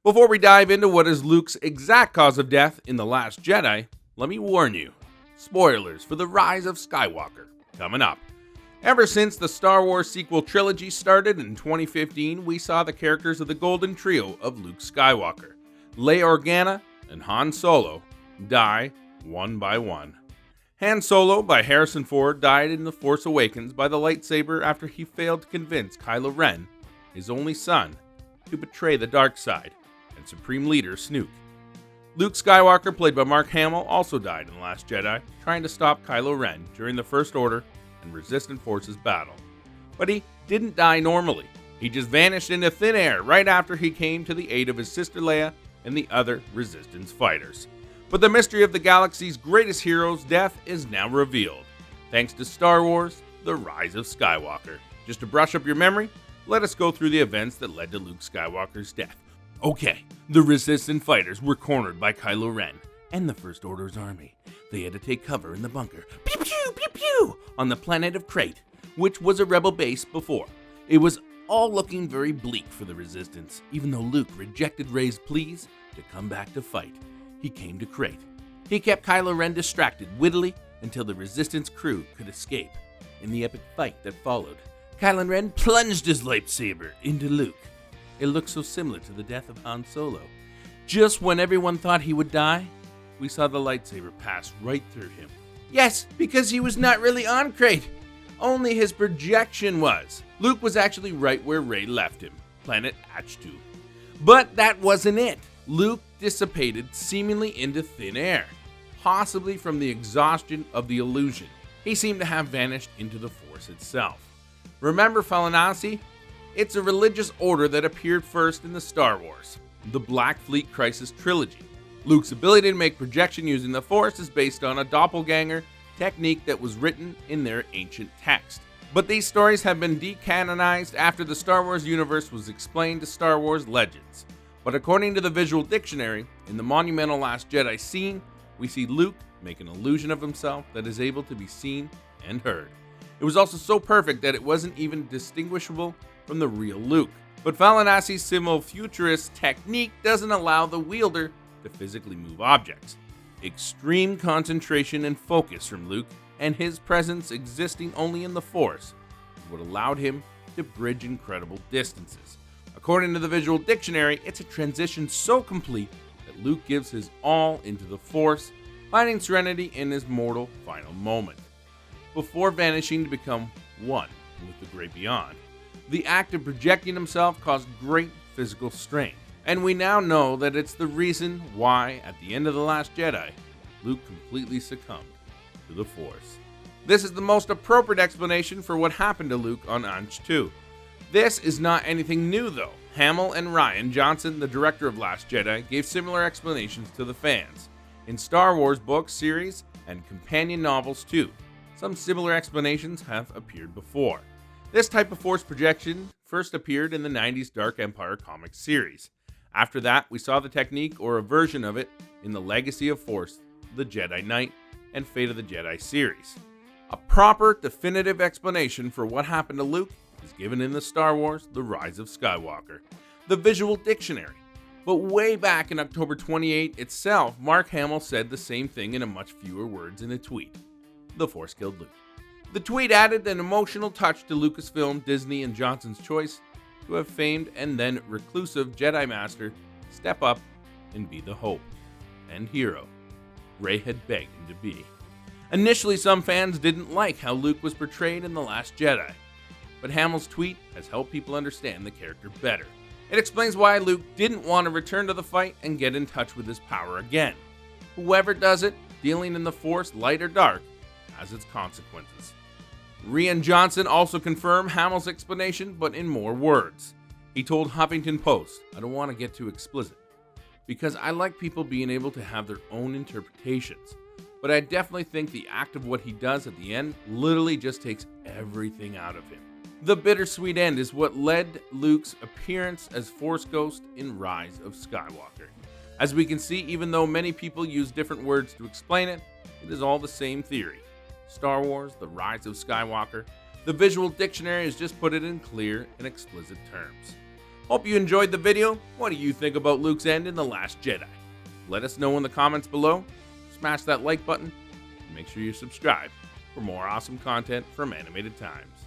Before we dive into what is Luke's exact cause of death in The Last Jedi, let me warn you, spoilers for The Rise of Skywalker coming up. Ever since the Star Wars sequel trilogy started in 2015, we saw the characters of the golden trio of Luke Skywalker, Leia Organa, and Han Solo die one by one. Han Solo, by Harrison Ford, died in The Force Awakens by the lightsaber after he failed to convince Kylo Ren, his only son, to betray the dark side, and Supreme Leader Snoke. Luke Skywalker, played by Mark Hamill, also died in The Last Jedi, trying to stop Kylo Ren during the First Order and Resistance Forces battle. But he didn't die normally. He just vanished into thin air right after he came to the aid of his sister Leia and the other Resistance fighters. But the mystery of the galaxy's greatest hero's death is now revealed, thanks to Star Wars: The Rise of Skywalker. Just to brush up your memory, let us go through the events that led to Luke Skywalker's death. Okay, the Resistance fighters were cornered by Kylo Ren and the First Order's army. They had to take cover in the bunker, pew pew pew pew, on the planet of Crate, which was a rebel base before. It was all looking very bleak for the Resistance, even though Luke rejected Rey's pleas to come back to fight. He came to Crate. He kept Kylo Ren distracted wittily until the Resistance crew could escape. In the epic fight that followed, Kylo Ren plunged his lightsaber into Luke. It looked so similar to the death of Han Solo. Just when everyone thought he would die, we saw the lightsaber pass right through him. Yes, because he was not really on Crate. Only his projection was. Luke was actually right where Rey left him, planet Ahch-To. But that wasn't it. Luke dissipated seemingly into thin air, possibly from the exhaustion of the illusion. He seemed to have vanished into the Force itself. Remember Falanasi? It's a religious order that appeared first in the Star Wars, the Black Fleet Crisis trilogy. Luke's ability to make projection using the Force is based on a doppelganger technique that was written in their ancient text. But these stories have been decanonized after the Star Wars universe was explained to Star Wars Legends. But according to the visual dictionary, in the monumental Last Jedi scene, we see Luke make an illusion of himself that is able to be seen and heard. It was also so perfect that it wasn't even distinguishable from the real Luke. But Falanasi's simul-futurist technique doesn't allow the wielder to physically move objects. Extreme concentration and focus from Luke, and his presence existing only in the Force, is what allowed him to bridge incredible distances. According to the visual dictionary, it's a transition so complete that Luke gives his all into the Force, finding serenity in his mortal final moment, before vanishing to become one with the great beyond. The act of projecting himself caused great physical strain, and we now know that it's the reason why, at the end of The Last Jedi, Luke completely succumbed to the Force. This is the most appropriate explanation for what happened to Luke on Ahch-To. This is not anything new though. Hamill and Rian Johnson, the director of Last Jedi, gave similar explanations to the fans in Star Wars books, series, and companion novels too. Some similar explanations have appeared before. This type of Force projection first appeared in the 90s Dark Empire comics series. After that, we saw the technique or a version of it in the Legacy of Force, the Jedi Knight, and Fate of the Jedi series. A proper, definitive explanation for what happened to Luke is given in the Star Wars: The Rise of Skywalker, the visual dictionary. But way back in October 28 itself, Mark Hamill said the same thing in a much fewer words in a tweet. The Force killed Luke. The tweet added an emotional touch to Lucasfilm, Disney, and Johnson's choice to have famed and then reclusive Jedi Master step up and be the hope and hero Rey had begged him to be. Initially, some fans didn't like how Luke was portrayed in The Last Jedi, but Hamill's tweet has helped people understand the character better. It explains why Luke didn't want to return to the fight and get in touch with his power again. Whoever does it, dealing in the Force, light or dark, has its consequences. Rian Johnson also confirmed Hamill's explanation, but in more words. He told Huffington Post, "I don't want to get too explicit, because I like people being able to have their own interpretations, but I definitely think the act of what he does at the end literally just takes everything out of him. The bittersweet end is what led Luke's appearance as Force Ghost in Rise of Skywalker. As we can see, even though many people use different words to explain it, it is all the same theory. Star Wars: The Rise of Skywalker. The visual dictionary has just put it in clear and explicit terms. Hope you enjoyed the video. What do you think about Luke's end in The Last Jedi? Let us know in the comments below. Smash that like button. And make sure you subscribe for more awesome content from Animated Times.